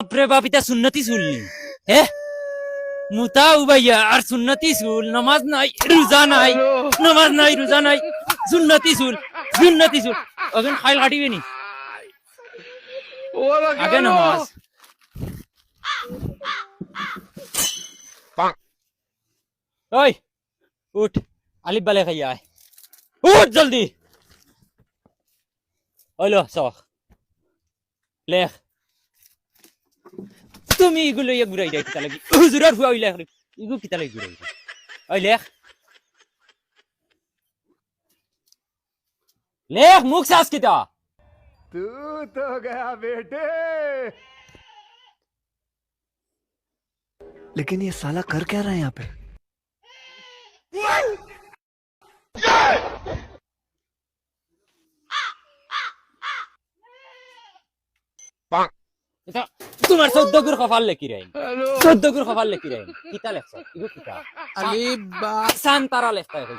বাপরে বাপ এটা সুন্নতি চুল নি হে মুতা উবাইয়া আর সুন্নতি চুল নামাজ নাই রোজা নাই নামাজ নাই রোজা নাই সুন্নতি চুল এখন খাইল কাটিবি নি আগে নামাজ ওই উঠ আলিফ বালে খাইয়া আয় উঠ জলদি ওইলো চখ লেখ তুমি এগুলো ইয়ে ঘুরাই দেয় কিতা লাগি হুজুরার হুয়া ওই লেখ ইগু কিতা লাগি ঘুরাই ওই লেখ লেখ মুখ সাস কিতা तू तो गया बेटे लेकिन ये साला कर क्या रहा है यहाँ पे এটা তোমার 14 গুর কপাল লেখি রাই 14 গুর কপাল লেখি রাই কিতা লেখছ ইগু কিতা আলিফ বা সান্তারা লেখতা কইছ